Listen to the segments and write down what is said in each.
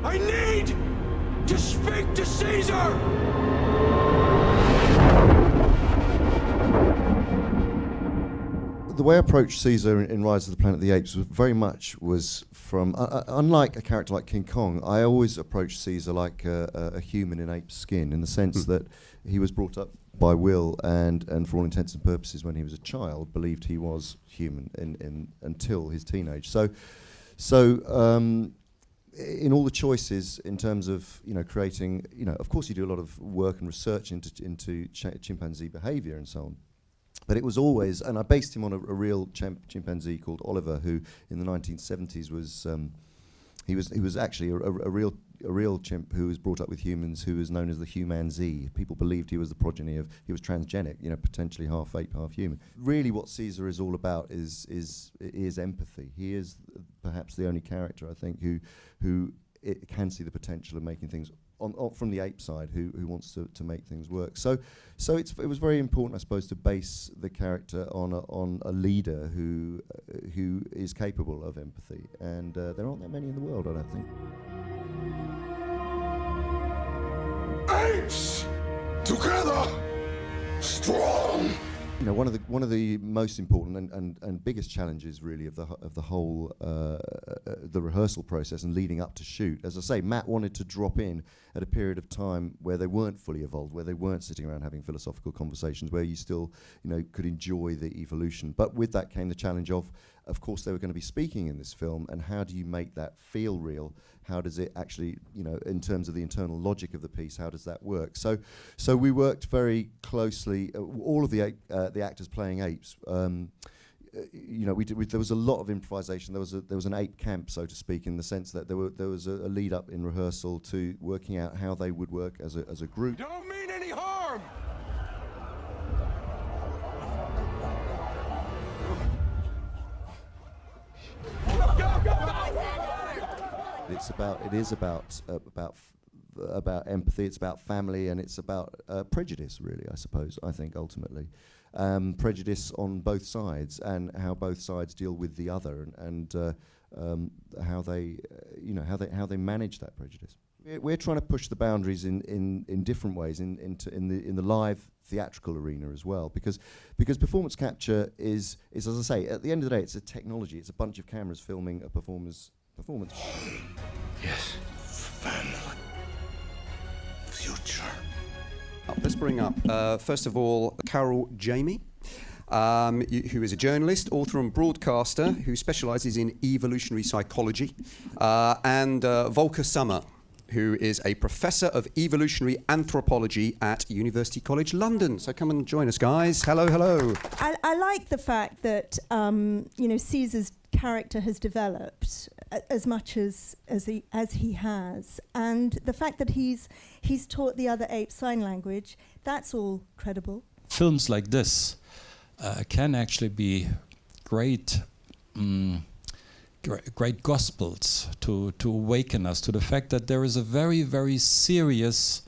I need to speak to Caesar! The way I approached Caesar in Rise of the Planet of the Apes was very much from, unlike a character like King Kong, I always approached Caesar like a human in ape skin, in the sense that he was brought up by will and for all intents and purposes when he was a child believed he was human until his teenage. So in all the choices in terms of creating, of course you do a lot of work and research into chimpanzee behaviour and so on. But it was always, and I based him on a real chimpanzee called Oliver, who in the 1970s was he was actually a real chimp who was brought up with humans, who was known as the humanzee. People believed he was the progeny of, he was transgenic, potentially half ape, half human. Really, what Caesar is all about is empathy. He is perhaps the only character I think who can see the potential of making things from the ape side, who wants to make things work. So it was very important, I suppose, to base the character on a leader who is capable of empathy, and there aren't that many in the world, I don't think. Apes! Together! Strong! One of the most important and biggest challenges really of the whole the rehearsal process and leading up to shoot. As I say, Matt wanted to drop in at a period of time where they weren't fully evolved, where they weren't sitting around having philosophical conversations, where you still could enjoy the evolution. But with that came the challenge of course they were going to be speaking in this film, and how do you make that feel real? How does it actually, in terms of the internal logic of the piece, how does that work? So we worked very closely. All of the actors playing apes. There was a lot of improvisation. There was an ape camp, so to speak, in the sense that there was a lead up in rehearsal to working out how they would work as a group. Don't mean any harm! It is about empathy. It's about family, and it's about prejudice, really. I think ultimately, prejudice on both sides, and how both sides deal with the other, and how they manage that prejudice. We're trying to push the boundaries in different ways in the live theatrical arena as well, because performance capture is, as I say, at the end of the day, it's a technology. It's a bunch of cameras filming a performer's performance. Yes, family. Future. Let's bring up, first of all, Carol Jamie, who is a journalist, author and broadcaster who specialises in evolutionary psychology, and Volker Summer, who is a professor of evolutionary anthropology at University College London. So come and join us, guys. Hello, hello. I like the fact that Caesar's character has developed as much as he has, and the fact that he's taught the other apes sign language, that's all credible. Films like this can actually be great gospels to awaken us to the fact that there is a very, very serious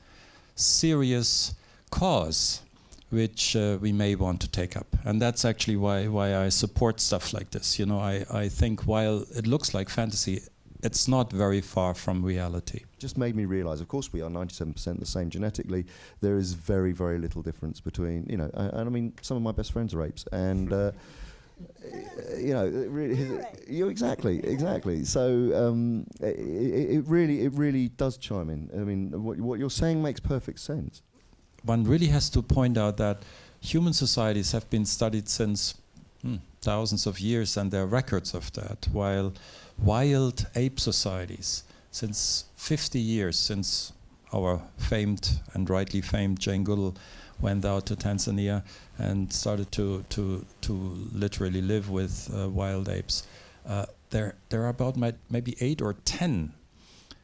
cause which we may want to take up. And that's actually why I support stuff like this. I think while it looks like fantasy, it's not very far from reality. Just made me realise, of course, we are 97% the same genetically. There is very, very little difference between, and I mean, some of my best friends are apes, and exactly. So it really does chime in. I mean, what you're saying makes perfect sense. One really has to point out that human societies have been studied since thousands of years, and there are records of that, while wild ape societies, since 50 years, since our famed and rightly famed Jane Goodall went out to Tanzania and started to literally live with wild apes, there are about maybe 8 or 10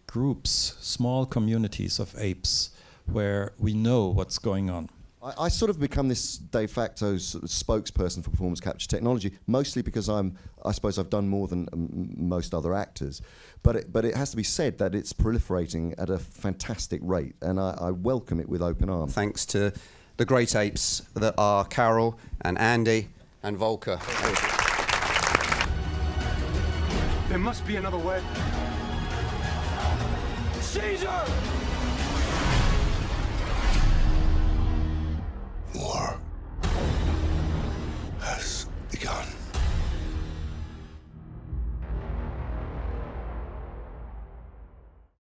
groups, small communities of apes, where we know what's going on. I sort of become this de facto spokesperson for performance capture technology, mostly because I suppose I've done more than most other actors. But it has to be said that it's proliferating at a fantastic rate, and I welcome it with open arms. Thanks to the great apes that are Carol and Andy and Volker. There must be another way. Caesar!